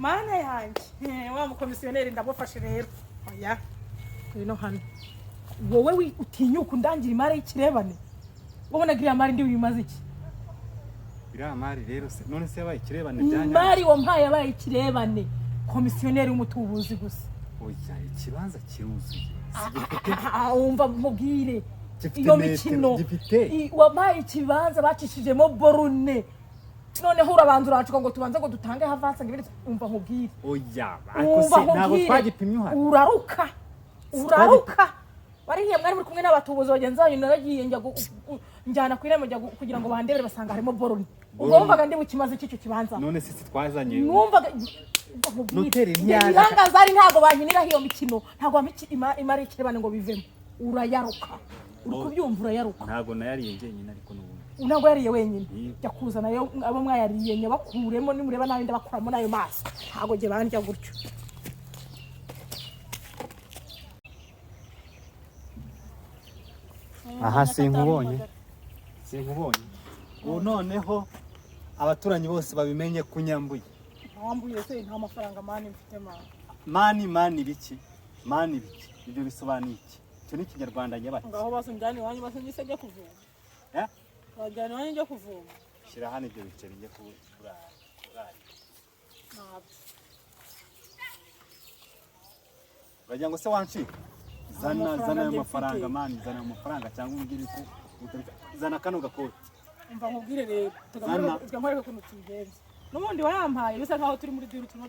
mana yanjye wa mukomisiyoneri ndamufashe rero oya no hano wowe utinyuka undangira imari y'ikirebane wabona iriya mari ndi wimaze iki iriya mari rero se none se yabaye ikirebane byanya mari wampaye yabaye ikirebane komisiyoneri w'umutubuzi gusa oya ikibanza kiruzuye umva mubwire iyo mikino wampaye ikibanza bacishijemo borune noneho urabanza uracuka ngo tubanze ngo dutange havanse ngibiri umva nkubwire oya ariko se ntabwo twagipimye uhari uraruka barihiye mwari muri kumwe n'abatubuzi bagenzi banyu naragiye njyana ku irembo kugira ngo bandebere basanga harimo borone ubwo wumvaga ndi bukimaze cy'icyo kibanza none se twazanye numvaga noteri ntiyanga irangazari ntago bankiniraho iyo mikino ntago imari y'ikirebane ngo bivemo urayaruka uri kubyumva urayaruka ntago nayariye njyenyine ariko n'ubundi ntago yariye wenyine jya kuzana yo abo mwayariye nyabakuremo nimureba nawe ndabakuramo nayo maso ntago je bandya gutyo aha sinkubonye ubu noneho abaturanyi bose babimenye kunyambuye wambuye se nta mafaranga mani mfite mani biki ibyo bisobanuye iki cyo ni kinyarwanda nyabati ngaho basunjani wanyu basunyise njye kuvuma bajyana wanyu njye kuvuma shira hano ibyo biceri njye kurara bajya ngo se wancika zana ayo mafaranga mani zana amafaranga cyangwa umbwire ko zana kano gakoti umva nkubwire rero tugamwereka ukuntu tubigenza n'ubundi wayampaye bisa nkaho turi muri diru turimo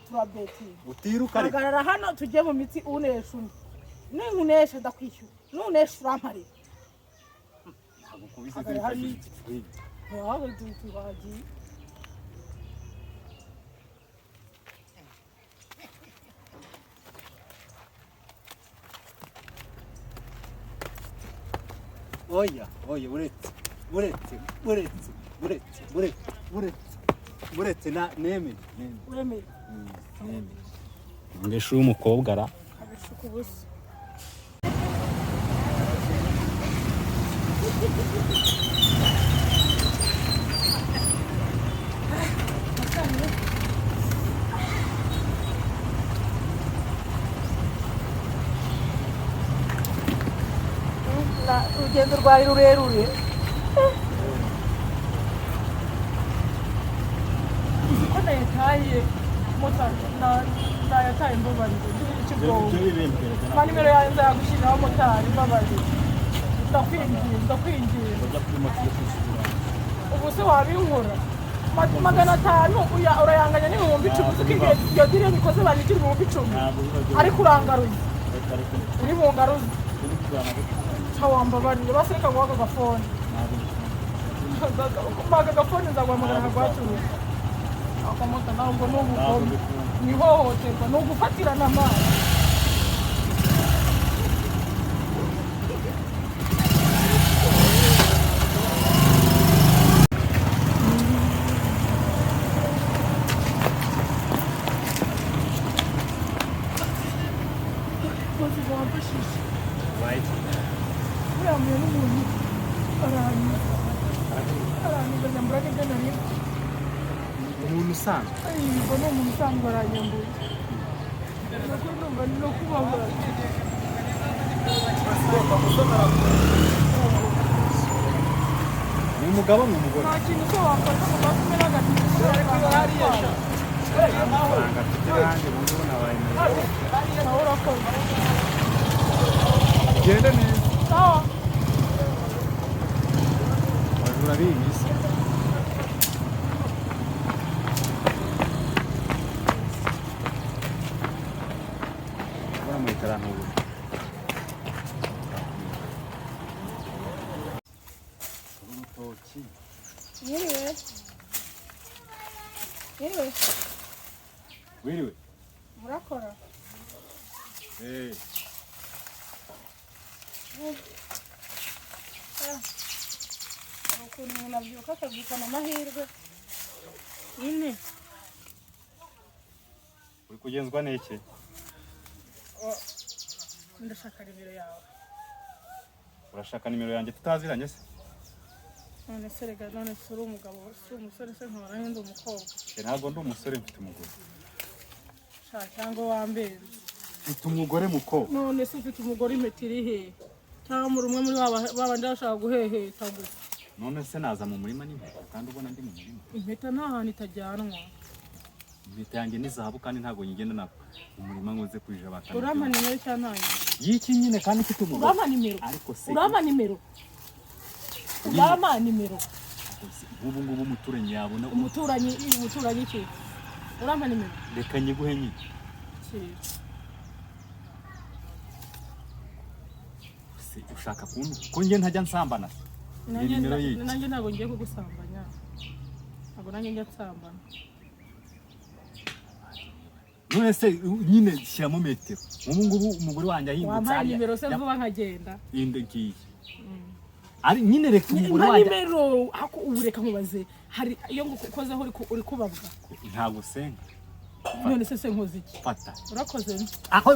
turabeti utiruka ariko hagarara hano tujye mu mitsi unesha undi ninkunesha ndakwishyura nunesha urampare ntabwo kubise ziri ntabwo tuhagiye oya buretse na neme ngesho umukobwa ara abishuka ubusa urugendo rwari rurerure ko nayataye nayataye mbabarire ikigomba ma nimero yanjye nzayagushyiriraho motari mbabarire ndakwinginze ubu se wabinkora 500 urayanganya n'ibihumbi 10 uzi ko iyo dire nikoze banikira ibihumbi 10 ariko urangaruye uri bungaruye wambabarire baseka ngo agafone agafone nzaguhamagara nkagwatura akamota nawe ngo n'ubugome ni ihohoterwa ni ugufatirana amazi Yambaye n'umuntu aranyambuye nyambura n'ibyo nari umuntu usanzwe ngo ni umuntu usanzwe aranyambuye nuko numva no kubabura ni umugabo ni umugore nta kintu cyo wafata ngo batume n'agatike kubera hariya amafaranga afite hanze ubundi nabaye nawe urakoze gende neza sawa bajura bimisi baramwitara n'ubu urutoki wiriwe murakora ukuntu umuntu abyuka akabyukana amahirwe nyine uri kugenzwa n'iki ndashaka nimero yawe urashaka nimero yanjye tutaziranye se none se rega none se uri umugabo si umusore se nkabona nk'undi umukobwa ntabwo ndi umusore mfite umugore cyangwa wambenze mfite umugore mukobwa none se ufite umugore impeta iri hehe cyangwa muri umwe muri babandi bashaka guheheta gusa none se naza mu murima n'impeta kandi ubona ndi mu murima impeta nta hantu itajyanwa impeta yanjye ni zahabu kandi ntabwo nyigenda na umurima ngo nze kujija batanga urampa nimero cyangwa ntayo y'iki nyine kandi mfite umugore urampa nimero ariko se urampa nimero urampa nimero ubu ngubu umuturanyi yabona umuturanyi iki urampa nimero reka nyiguhe nyine ushaka kuntu ko nge ntajya nsambana nanjye ntabwo ngiye kugusambanya ntabwo nanjye njya nsambana none se nyine shyiramo metero ubu ngubu umugore wanjye ahindutse wampaye nimero se vuba nkagenda inde ngiye ari nyine reka umugore wanjye nimero ako ubu reka mubaze hari iyo ngukozeho uri kubabwa ntabwo senga none se nkoze iki fata urakoze aho